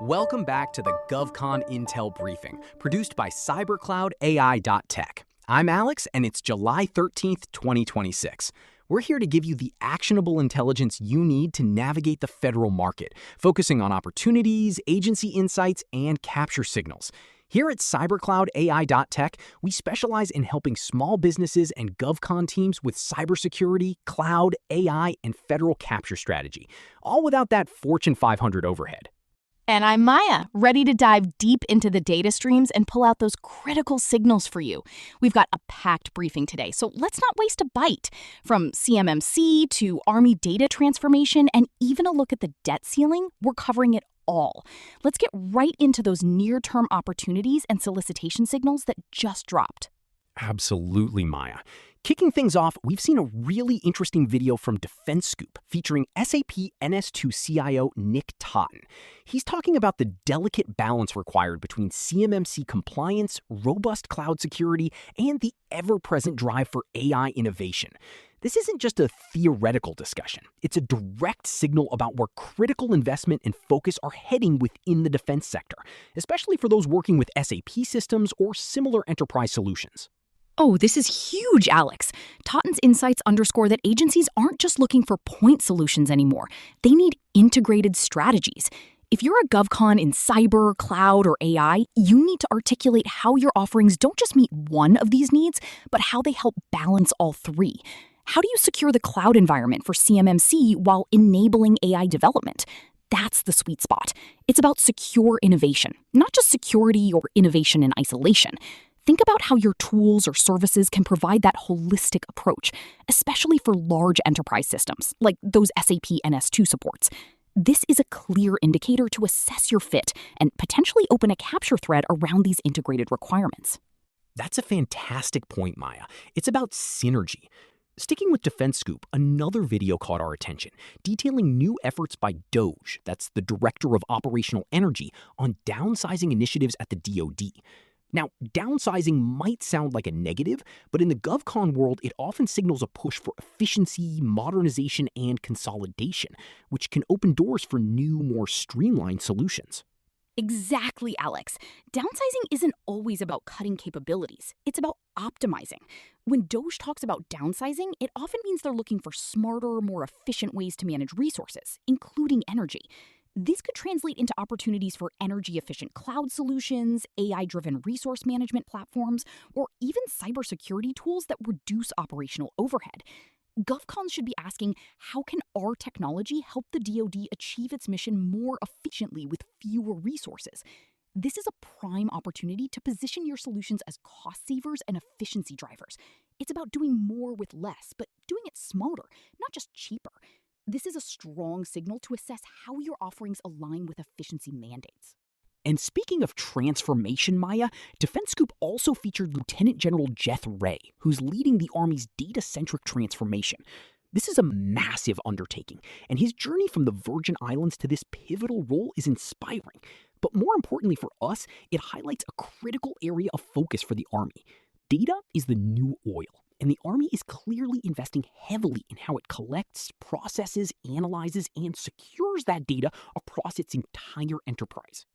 Welcome back to the GovCon Intel Briefing, produced by CyberCloudAI.Tech. I'm Alex, and it's July 13th, 2026. We're here to give you the actionable intelligence you need to navigate the federal market, focusing on opportunities, agency insights, and capture signals. Here at CyberCloudAI.Tech, we specialize in helping small businesses and GovCon teams with cybersecurity, cloud, AI, and federal capture strategy, all without that Fortune 500 overhead. And I'm Maya, ready to dive deep into the data streams and pull out those critical signals for you. We've got a packed briefing today, so let's not waste a bite. From CMMC to Army data transformation and even a look at the debt ceiling, we're covering it all. Let's get right into those near-term opportunities and solicitation signals that just dropped. Absolutely, Maya. Kicking things off, we've seen a really interesting video from DefenseScoop featuring SAP NS2 CIO Nick Totten. He's talking about the delicate balance required between CMMC compliance, robust cloud security, and the ever-present drive for AI innovation. This isn't just a theoretical discussion. It's a direct signal about where critical investment and focus are heading within the defense sector, especially for those working with SAP systems or similar enterprise solutions. Oh, this is huge, Alex. Totten's insights underscore that agencies aren't just looking for point solutions anymore. They need integrated strategies. If you're a GovCon in cyber, cloud, or AI, you need to articulate how your offerings don't just meet one of these needs, but how they help balance all three. How do you secure the cloud environment for CMMC while enabling AI development? That's the sweet spot. It's about secure innovation, not just security or innovation in isolation. Think about how your tools or services can provide that holistic approach, especially for large enterprise systems, like those SAP NS2 supports. This is a clear indicator to assess your fit and potentially open a capture thread around these integrated requirements. That's a fantastic point, Maya. It's about synergy. Sticking with DefenseScoop, another video caught our attention, detailing new efforts by DOGE, that's the Director of Operational Energy, on downsizing initiatives at the DOD. Now, downsizing might sound like a negative, but in the GovCon world, it often signals a push for efficiency, modernization, and consolidation, which can open doors for new, more streamlined solutions. Exactly, Alex. Downsizing isn't always about cutting capabilities. It's about optimizing. When DOGE talks about downsizing, it often means they're looking for smarter, more efficient ways to manage resources, including energy. This could translate into opportunities for energy-efficient cloud solutions, AI-driven resource management platforms, or even cybersecurity tools that reduce operational overhead. GovCons should be asking, how can our technology help the DoD achieve its mission more efficiently with fewer resources? This is a prime opportunity to position your solutions as cost savers and efficiency drivers. It's about doing more with less, but doing it smarter, not just cheaper. This is a strong signal to assess how your offerings align with efficiency mandates. And speaking of transformation, Maya, DefenseScoop also featured Lieutenant General Jeth Rey, who's leading the Army's data-centric transformation. This is a massive undertaking, and his journey from the Virgin Islands to this pivotal role is inspiring. But more importantly for us, it highlights a critical area of focus for the Army. Data is the new oil. And the Army is clearly investing heavily in how it collects, processes, analyzes, and secures that data across its entire enterprise.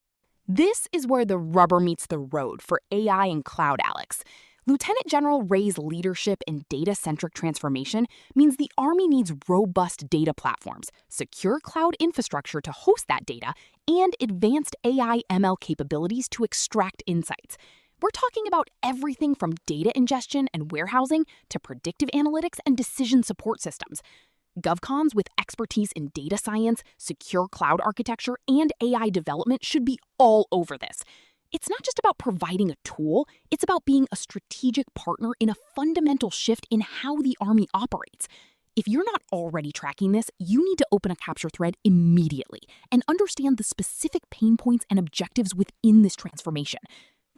This is where the rubber meets the road for AI and cloud, Alex. Lieutenant General Rey's leadership in data-centric transformation means the Army needs robust data platforms, secure cloud infrastructure to host that data, and advanced AI/ML capabilities to extract insights. We're talking about everything from data ingestion and warehousing to predictive analytics and decision support systems. GovCons with expertise in data science, secure cloud architecture, and AI development should be all over this. It's not just about providing a tool, it's about being a strategic partner in a fundamental shift in how the Army operates. If you're not already tracking this, you need to open a capture thread immediately and understand the specific pain points and objectives within this transformation.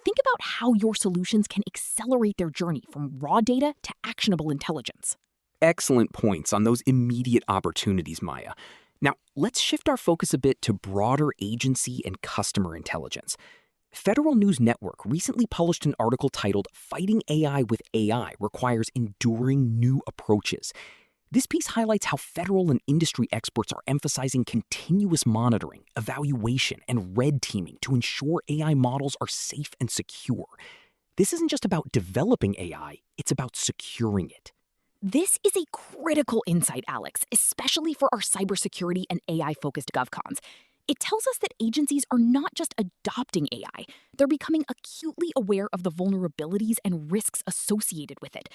Think about how your solutions can accelerate their journey from raw data to actionable intelligence. Excellent points on those immediate opportunities, Maya. Now, let's shift our focus a bit to broader agency and customer intelligence. Federal News Network recently published an article titled "Fighting AI with AI Requires Enduring New Approaches." This piece highlights how federal and industry experts are emphasizing continuous monitoring, evaluation, and red teaming to ensure AI models are safe and secure. This isn't just about developing AI, it's about securing it. This is a critical insight, Alex, especially for our cybersecurity and AI-focused GovCons. It tells us that agencies are not just adopting AI, they're becoming acutely aware of the vulnerabilities and risks associated with it.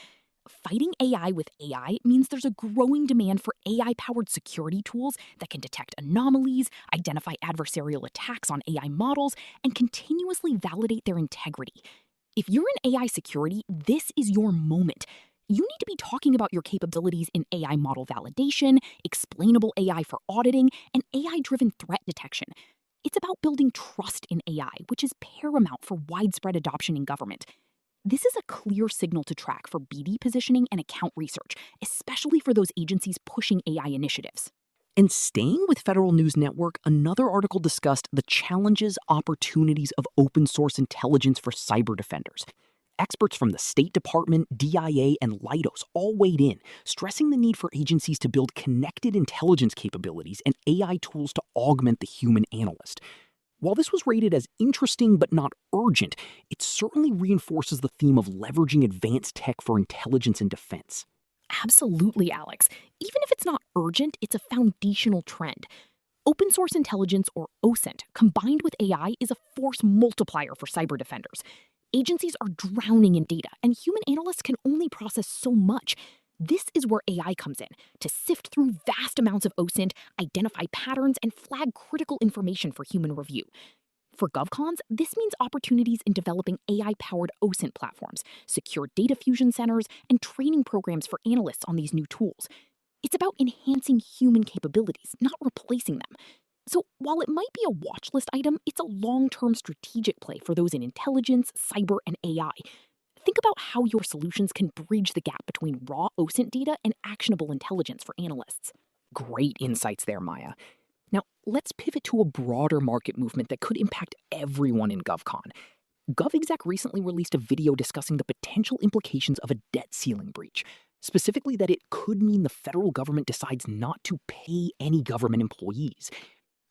Fighting AI with AI means there's a growing demand for AI-powered security tools that can detect anomalies, identify adversarial attacks on AI models, and continuously validate their integrity. If you're in AI security, this is your moment. You need to be talking about your capabilities in AI model validation, explainable AI for auditing, and AI-driven threat detection. It's about building trust in AI, which is paramount for widespread adoption in government. This is a clear signal to track for BD positioning and account research, especially for those agencies pushing AI initiatives. And staying with Federal News Network, another article discussed the challenges, opportunities of open source intelligence for cyber defenders. Experts from the State Department, DIA, and Leidos all weighed in, stressing the need for agencies to build connected intelligence capabilities and AI tools to augment the human analyst. While this was rated as interesting but not urgent, it certainly reinforces the theme of leveraging advanced tech for intelligence and defense. Absolutely, Alex. Even if it's not urgent, it's a foundational trend. Open source intelligence, or OSINT, combined with AI is a force multiplier for cyber defenders. Agencies are drowning in data, and human analysts can only process so much. This is where AI comes in, to sift through vast amounts of OSINT, identify patterns, and flag critical information for human review. For GovCons, this means opportunities in developing AI-powered OSINT platforms, secure data fusion centers, and training programs for analysts on these new tools. It's about enhancing human capabilities, not replacing them. So while it might be a watch list item, it's a long-term strategic play for those in intelligence, cyber, and AI. Think about how your solutions can bridge the gap between raw OSINT data and actionable intelligence for analysts. Great insights there, Maya. Now, let's pivot to a broader market movement that could impact everyone in GovCon. GovExec recently released a video discussing the potential implications of a debt ceiling breach, specifically that it could mean the federal government decides not to pay any government employees.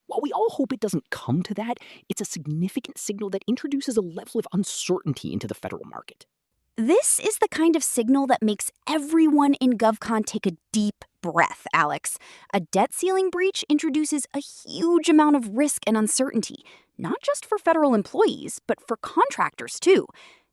While we all hope it doesn't come to that, it's a significant signal that introduces a level of uncertainty into the federal market. This is the kind of signal that makes everyone in GovCon take a deep breath, Alex. A debt ceiling breach introduces a huge amount of risk and uncertainty, not just for federal employees, but for contractors too.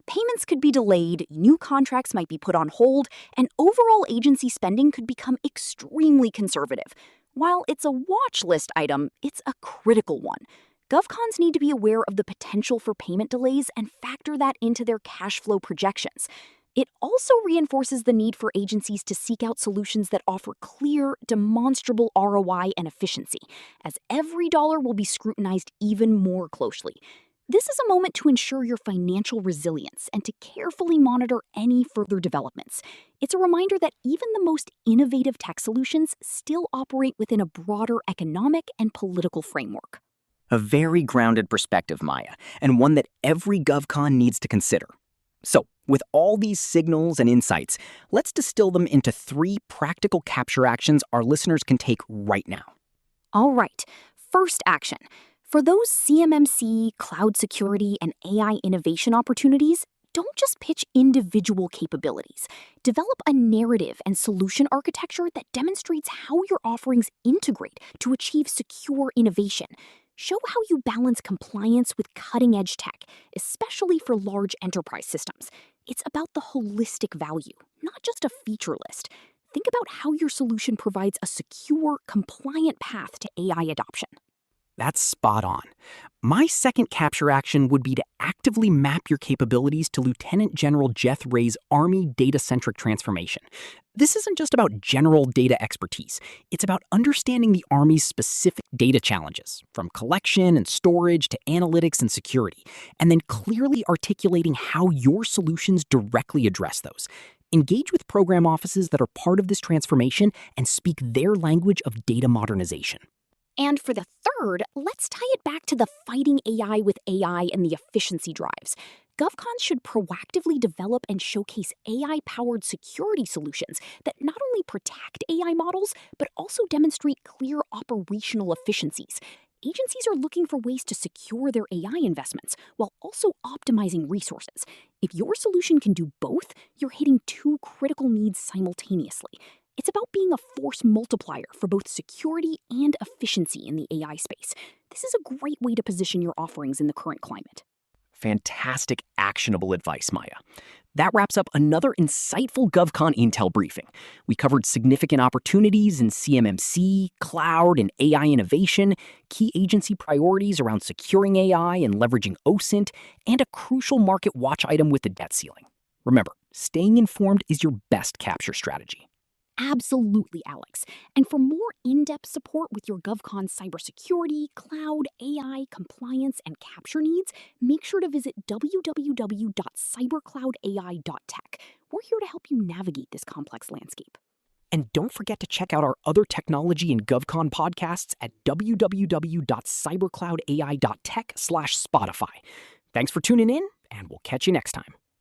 Payments could be delayed, new contracts might be put on hold, and overall agency spending could become extremely conservative. While it's a watch list item, it's a critical one. GovCons need to be aware of the potential for payment delays and factor that into their cash flow projections. It also reinforces the need for agencies to seek out solutions that offer clear, demonstrable ROI and efficiency, as every dollar will be scrutinized even more closely. This is a moment to ensure your financial resilience and to carefully monitor any further developments. It's a reminder that even the most innovative tech solutions still operate within a broader economic and political framework. A very grounded perspective, Maya, and one that every GovCon needs to consider. So, with all these signals and insights, let's distill them into 3 practical capture actions our listeners can take right now. All right, first action. For those CMMC, cloud security, and AI innovation opportunities, don't just pitch individual capabilities. Develop a narrative and solution architecture that demonstrates how your offerings integrate to achieve secure innovation. Show how you balance compliance with cutting-edge tech, especially for large enterprise systems. It's about the holistic value, not just a feature list. Think about how your solution provides a secure, compliant path to AI adoption. That's spot on. My second capture action would be to actively map your capabilities to Lieutenant General Jeth Rey's Army data-centric transformation. This isn't just about general data expertise. It's about understanding the Army's specific data challenges, from collection and storage to analytics and security, and then clearly articulating how your solutions directly address those. Engage with program offices that are part of this transformation and speak their language of data modernization. And for the third, let's tie it back to the fighting AI with AI and the efficiency drives. GovCon should proactively develop and showcase AI-powered security solutions that not only protect AI models, but also demonstrate clear operational efficiencies. Agencies are looking for ways to secure their AI investments while also optimizing resources. If your solution can do both, you're hitting two critical needs simultaneously. It's about being a force multiplier for both security and efficiency in the AI space. This is a great way to position your offerings in the current climate. Fantastic, actionable advice, Maya. That wraps up another insightful GovCon Intel briefing. We covered significant opportunities in CMMC, cloud, and AI innovation, key agency priorities around securing AI and leveraging OSINT, and a crucial market watch item with the debt ceiling. Remember, staying informed is your best capture strategy. Absolutely, Alex. And for more in-depth support with your GovCon cybersecurity, cloud, AI, compliance, and capture needs, make sure to visit www.cybercloudai.tech. We're here to help you navigate this complex landscape. And don't forget to check out our other technology and GovCon podcasts at www.cybercloudai.tech/Spotify. Thanks for tuning in, and we'll catch you next time.